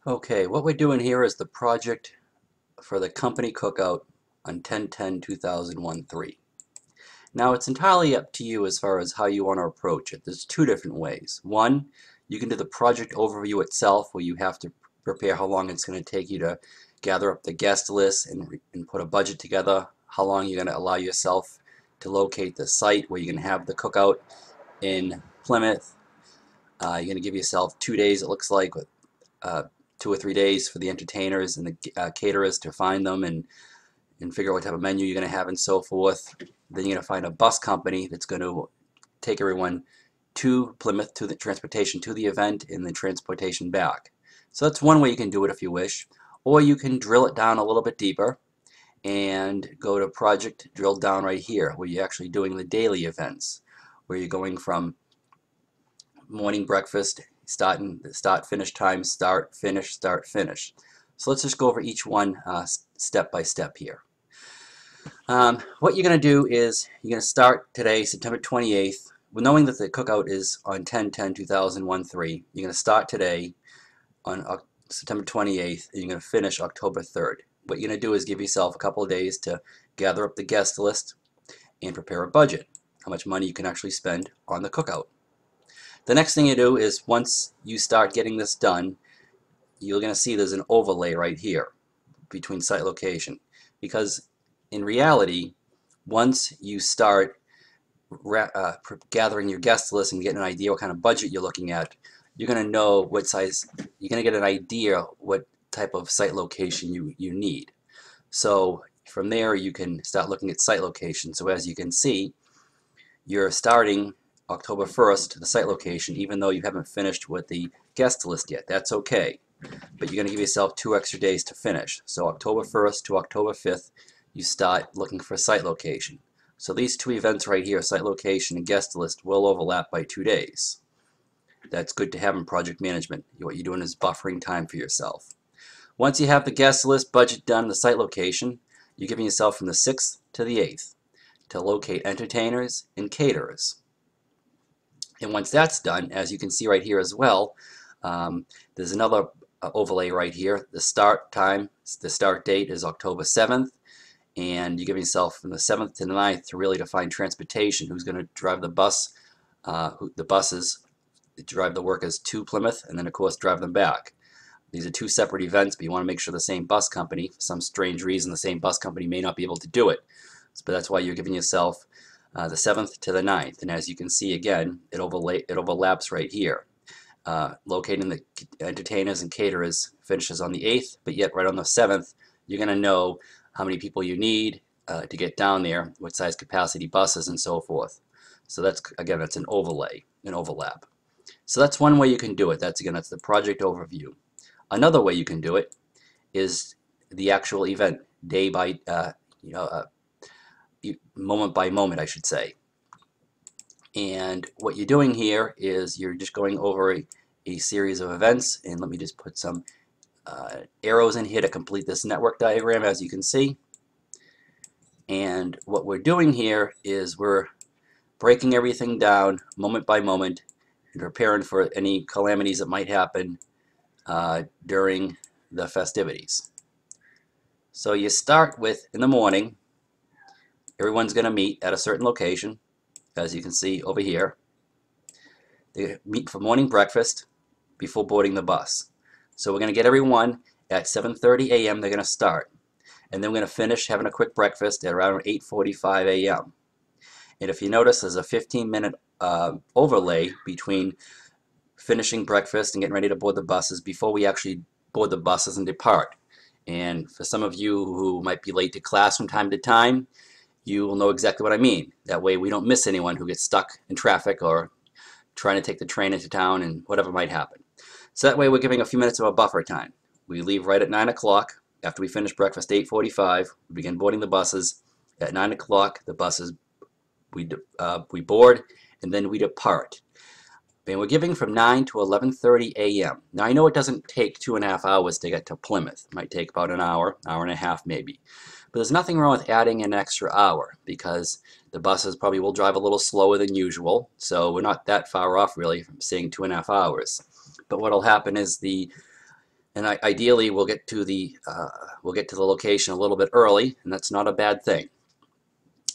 Okay, what we're doing here is the project for the company cookout on 10/10/2001-3. Now it's entirely up to you as far as how you want to approach it. There's two different ways. One, you can do the project overview itself where you have to prepare how long it's going to take you to gather up the guest list and put a budget together, how long you're going to allow yourself to locate the site where you're going to have the cookout in Plymouth. You're going to give yourself 2 days, it looks like, with 2 or 3 days for the entertainers and the caterers to find them and figure out what type of menu you're going to have and so forth. Then you're going to find a bus company that's going to take everyone to Plymouth, to the transportation to the event, and then transportation back. So that's one way you can do it if you wish. Or you can drill it down a little bit deeper and go to project drill down right here where you're actually doing the daily events, where you're going from morning breakfast, start finish time, start finish. So let's just go over each one step by step here. What you're going to do is you're going to start today, September 28th, knowing that the cookout is on 10/10/2001-3. You're going to start today on September 28th, and you're going to finish October 3rd. What you're going to do is give yourself a couple of days to gather up the guest list and prepare a budget, how much money you can actually spend on the cookout. The next thing you do is once you start getting this done, you're going to see there's an overlay right here between site location, because in reality, once you start gathering your guest list and getting an idea what kind of budget you're looking at, you're going to know what size, you're going to get an idea what type of site location you need. So from there you can start looking at site location. So as you can see, you're starting October 1st, the site location, even though you haven't finished with the guest list yet. That's okay. But you're going to give yourself 2 extra days to finish. So October 1st to October 5th, you start looking for site location. So these two events right here, site location and guest list, will overlap by 2 days. That's good to have in project management. What you're doing is buffering time for yourself. Once you have the guest list, budget done, the site location, you're giving yourself from the 6th to the 8th to locate entertainers and caterers. And once that's done, as you can see right here as well, there's another overlay right here. The start time, the start date is October 7th, and you give yourself from the 7th to the 9th to really define transportation, who's going to drive the bus, the buses, drive the workers to Plymouth, and then of course drive them back. These are two separate events, but you want to make sure the same bus company, for some strange reason, the same bus company may not be able to do it. But that's why you're giving yourself the 7th to the 9th, and as you can see again, it overlaps right here. Locating the entertainers and caterers finishes on the 8th, but yet right on the 7th, you're going to know how many people you need to get down there, what size capacity buses, and so forth. So that's, again, that's an overlay, an overlap. So that's one way you can do it. That's the project overview. Another way you can do it is the actual event, day by, moment by moment, I should say. And what you're doing here is you're just going over a series of events, and let me just put some arrows in here to complete this network diagram, as you can see. And what we're doing here is we're breaking everything down moment by moment and preparing for any calamities that might happen during the festivities. So you start with, in the morning, everyone's going to meet at a certain location, as you can see over here. They meet for morning breakfast before boarding the bus. So we're going to get everyone at 7:30 a.m. They're going to start. And then we're going to finish having a quick breakfast at around 8:45 a.m. And if you notice, there's a 15-minute overlay between finishing breakfast and getting ready to board the buses before we actually board the buses and depart. And for some of you who might be late to class from time to time, you will know exactly what I mean. That way we don't miss anyone who gets stuck in traffic or trying to take the train into town and whatever might happen. So that way we're giving a few minutes of a buffer time. We leave right at 9 o'clock. After we finish breakfast at 8:45, we begin boarding the buses. At 9 o'clock, the buses, we board, and then we depart. And we're giving from 9 to 11:30 a.m. Now I know it doesn't take 2.5 hours to get to Plymouth. It might take about an hour, hour and a half maybe. But there's nothing wrong with adding an extra hour, because the buses probably will drive a little slower than usual, so we're not that far off really from saying 2.5 hours. But what will happen is the And ideally, we'll get to the location a little bit early, and that's not a bad thing.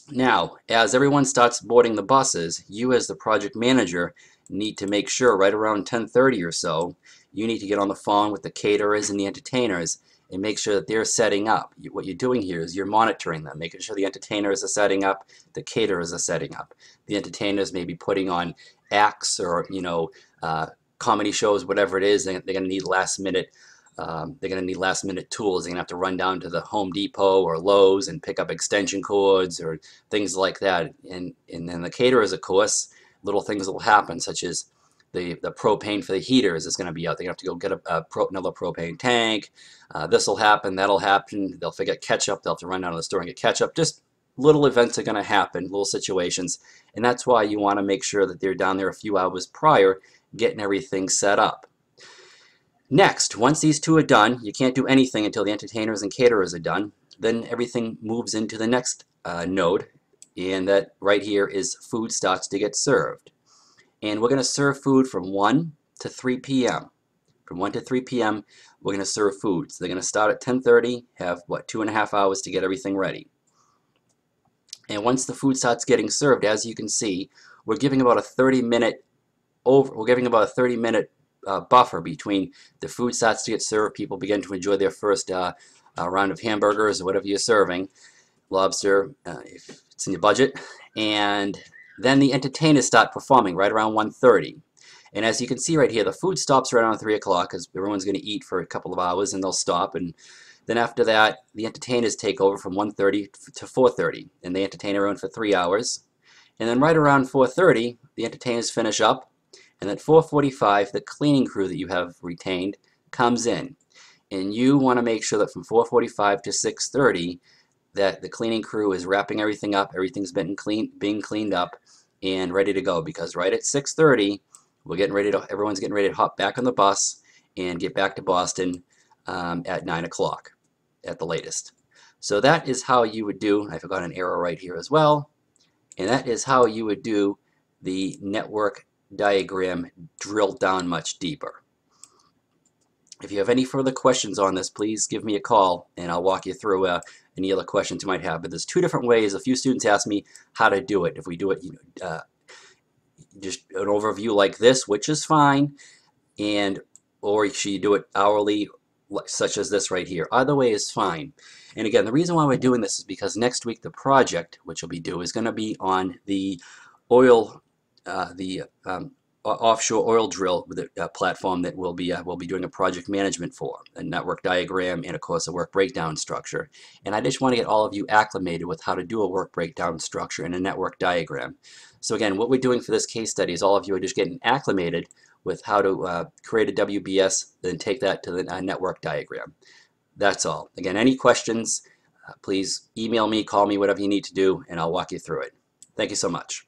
Now, as everyone starts boarding the buses, you as the project manager need to make sure right around 10:30 or so, you need to get on the phone with the caterers and the entertainers and make sure that they're setting up. What you're doing here is you're monitoring them, making sure the entertainers are setting up, the caterers are setting up. The entertainers may be putting on acts or comedy shows, whatever it is. They're going to need last minute. They're going to need last minute tools. They're going to have to run down to the Home Depot or Lowe's and pick up extension cords or things like that. And then the caterers, of course, little things will happen, such as the propane for the heaters is going to be out. They're going to have to go get another propane tank. This will happen, that'll happen. They'll forget ketchup. They'll have to run down to the store and get ketchup. Just little events are going to happen, little situations. And that's why you want to make sure that they're down there a few hours prior, getting everything set up. Next, once these two are done, you can't do anything until the entertainers and caterers are done. Then everything moves into the next node, and that right here is food starts to get served. And we're going to serve food from 1 to 3 p.m. From 1 to 3 p.m., we're going to serve food. So they're going to start at 10:30, have, 2.5 hours to get everything ready. And once the food starts getting served, as you can see, we're giving about a 30-minute buffer between the food starts to get served, people begin to enjoy their first round of hamburgers or whatever you're serving, lobster, if it's in your budget, and then the entertainers start performing right around 1:30. And as you can see right here, the food stops right around 3 o'clock because everyone's going to eat for a couple of hours and they'll stop. And then after that, the entertainers take over from 1:30 to 4:30, and they entertain everyone for 3 hours. And then right around 4:30, the entertainers finish up. And at 4:45, the cleaning crew that you have retained comes in. And you want to make sure that from 4:45 to 6:30 that the cleaning crew is wrapping everything up, everything's being cleaned up and ready to go. Because right at 6:30, everyone's getting ready to hop back on the bus and get back to Boston at 9 o'clock at the latest. So that is how you would do, I forgot an arrow right here as well, and that is how you would do the network diagram drilled down much deeper. If you have any further questions on this, please give me a call and I'll walk you through any other questions you might have. But there's two different ways. A few students ask me how to do it. If we do it, just an overview like this, which is fine, or should you do it hourly, such as this right here. Either way is fine. And again, the reason why we're doing this is because next week the project, which will be due, is going to be on the offshore oil drill platform that we'll be doing a project management for, a network diagram, and of course a work breakdown structure. And I just want to get all of you acclimated with how to do a work breakdown structure and a network diagram. So again, what we're doing for this case study is all of you are just getting acclimated with how to create a WBS, then take that to the network diagram. That's all. Again, any questions, please email me, call me, whatever you need to do, and I'll walk you through it. Thank you so much.